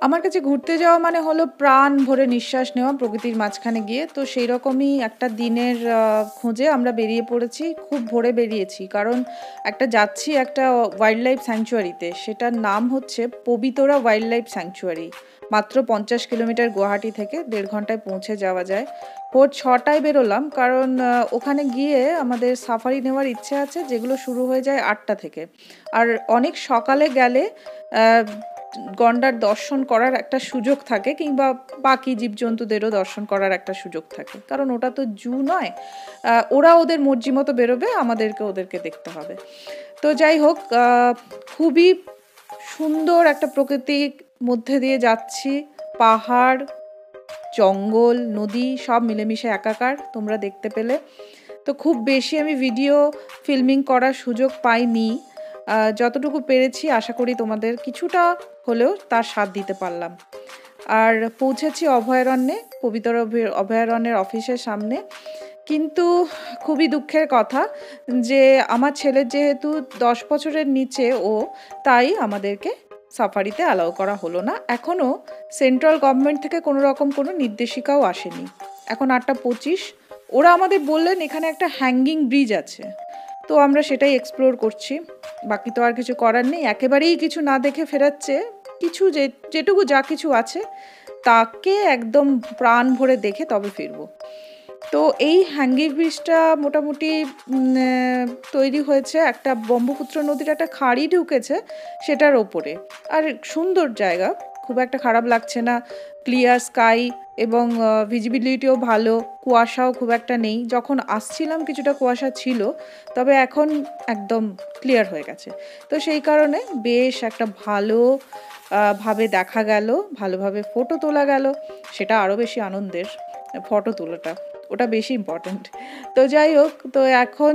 আমার কাছে ঘুরতে যাওয়া মানে হলো প্রাণ ভরে নিঃশ্বাস নেওয়া প্রকৃতির মাঝখানে গিয়ে। তো সেই রকমই একটা দিনের খোঁজে আমরা বেরিয়ে পড়েছি। খুব ভোরে বেরিয়েছি। কারণ যাচ্ছি একটা ওয়াইল্ড লাইফ স্যাংচুয়ারিতে। সেটার নাম হচ্ছে পবিতরা ওয়াইল্ড লাইফ স্যাংচুয়ারি। মাত্র 50 কিলোমিটার গুয়াহাটি থেকে 1.5 ঘন্টায় পৌঁছে যাওয়া যায়। ভোর 6টায় বেরোলাম কারণ ওখানে গিয়ে আমাদের সাফারি নেওয়ার ইচ্ছে আছে, যেগুলো শুরু হয়ে যায় 8টা থেকে। আর অনেক সকালে গেলে গন্ডার দর্শন করার একটা সুযোগ থাকে, কিংবা বাকি জীবজন্তুদেরও দর্শন করার একটা সুযোগ থাকে, কারণ ওটা তো জু নয়। ওরা ওদের মর্জি মতো বেরোবে, আমাদেরকে ওদেরকে দেখতে হবে। তো যাই হোক, খুবই সুন্দর একটা প্রকৃতির মধ্যে দিয়ে যাচ্ছি। পাহাড়, জঙ্গল, নদী সব মিলেমিশে একাকার, তোমরা দেখতে পেলে। তো খুব বেশি আমি ভিডিও ফিল্মিং করার সুযোগ পাইনি। যতটুকু পেরেছি আশা করি তোমাদের কিছুটা হলেও তার স্বাদ দিতে পারলাম। আর পৌঁছেছি অভয়ারণ্যে, পবিতরা অভয়ারণ্যের অফিসের সামনে। কিন্তু খুবই দুঃখের কথা যে আমার ছেলের যেহেতু 10 বছরের নিচে ও, তাই আমাদেরকে সাফারিতে অ্যালাউ করা হলো না। এখনও সেন্ট্রাল গভর্নমেন্ট থেকে কোনো রকম কোনো নির্দেশিকাও আসেনি। এখন 8টা 25। ওরা আমাদের বললেন এখানে একটা হ্যাঙ্গিং ব্রিজ আছে, তো আমরা সেটাই এক্সপ্লোর করছি। বাকি তো আর কিছু করার নেই, একেবারেই কিছু না দেখে ফেরাচ্ছে। কিছু যেটুকু যা কিছু আছে তাকে একদম প্রাণ ভরে দেখে তবে ফিরবো। তো এই হ্যাঙ্গিং ব্রিজটা মোটামুটি তৈরি হয়েছে একটা ব্রহ্মপুত্র নদীর একটা খাঁড়ি ঢুকেছে সেটার ওপরে। আর সুন্দর জায়গা, খুব একটা খারাপ লাগছে না। ক্লিয়ার স্কাই এবং ভিজিবিলিটিও ভালো, কুয়াশাও খুব একটা নেই। যখন আসছিলাম কিছুটা কুয়াশা ছিল, তবে এখন একদম ক্লিয়ার হয়ে গেছে। তো সেই কারণে বেশ একটা ভালো ভাবে দেখা গেল, ভালোভাবে ফটো তোলা গেল। সেটা আরও বেশি আনন্দের, ফটো তোলাটা ওটা বেশি ইম্পর্ট্যান্ট। তো যাই হোক, তো এখন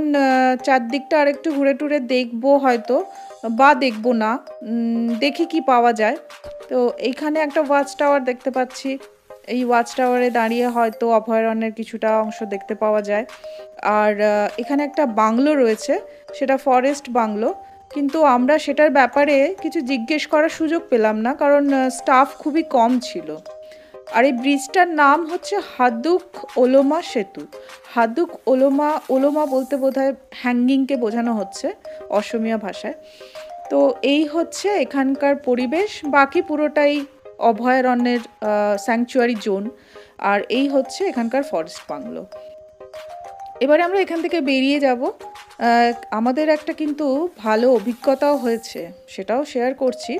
চারদিকটা আরেকটু ঘুরে টুরে দেখবো হয়তো, বা দেখবো না, দেখি কি পাওয়া যায়। তো এইখানে একটা ওয়াচ টাওয়ার দেখতে পাচ্ছি। এই ওয়াচ টাওয়ারে দাঁড়িয়ে হয়তো অভয়ারণ্যের কিছুটা অংশ দেখতে পাওয়া যায়। আর এখানে একটা বাংলো রয়েছে, সেটা ফরেস্ট বাংলো, কিন্তু আমরা সেটার ব্যাপারে কিছু জিজ্ঞেস করার সুযোগ পেলাম না, কারণ স্টাফ খুবই কম ছিল। আর এই ব্রিজটার নাম হচ্ছে হাদুক ওলোমা সেতু। হাদুক ওলোমা, ওলোমা বলতে বোধহয় হ্যাঙ্গিংকে বোঝানো হচ্ছে অসমীয়া ভাষায়। তো এই হচ্ছে এখানকার পরিবেশ, বাকি পুরোটাই অভয়ারণ্যের স্যাংচুয়ারি জোন। আর এই হচ্ছে এখানকার ফরেস্ট বাংলো। এবারে আমরা এখান থেকে বেরিয়ে যাব। আমাদের একটা কিন্তু ভালো অভিজ্ঞতাও হয়েছে, সেটাও শেয়ার করছি।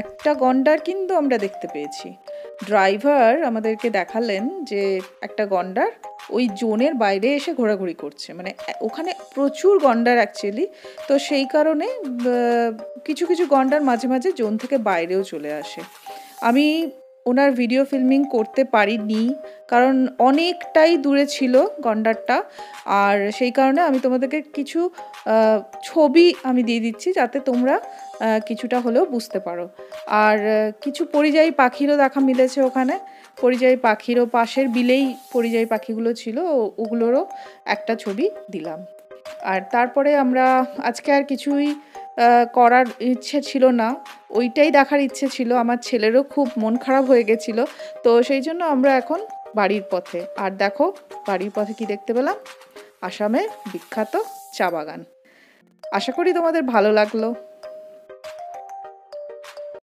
একটা গন্ডার কিন্তু আমরা দেখতে পেয়েছি। ড্রাইভার আমাদেরকে দেখালেন যে একটা গন্ডার ওই জোনের বাইরে এসে ঘোরাঘুরি করছে, মানে ওখানে প্রচুর গন্ডার অ্যাকচুয়ালি। তো সেই কারণে কিছু কিছু গন্ডার মাঝে মাঝে জোন থেকে বাইরেও চলে আসে। আমি ওনার ভিডিও ফিল্মিং করতে পারিনি, কারণ অনেকটাই দূরে ছিল গন্ডারটা। আর সেই কারণে আমি তোমাদেরকে কিছু ছবি আমি দিয়ে দিচ্ছি, যাতে তোমরা কিছুটা হলেও বুঝতে পারো। আর কিছু পরিযায়ী পাখিরও দেখা মিলেছে ওখানে। পরিযায়ী পাখিরও পাশের বিলেই পরিযায়ী পাখিগুলো ছিল, ওগুলোরও একটা ছবি দিলাম। আর তারপরে আমরা আজকে আর কিছুই করার ইচ্ছে ছিল না, ওইটাই দেখার ইচ্ছে ছিল। আমার ছেলেরও খুব মন খারাপ হয়ে গেছিলো, তো সেই জন্য আমরা এখন বাড়ির পথে। আর দেখো বাড়ির পথে কি দেখতে পেলাম, আসামের বিখ্যাত চা বাগান। আশা করি তোমাদের ভালো লাগলো।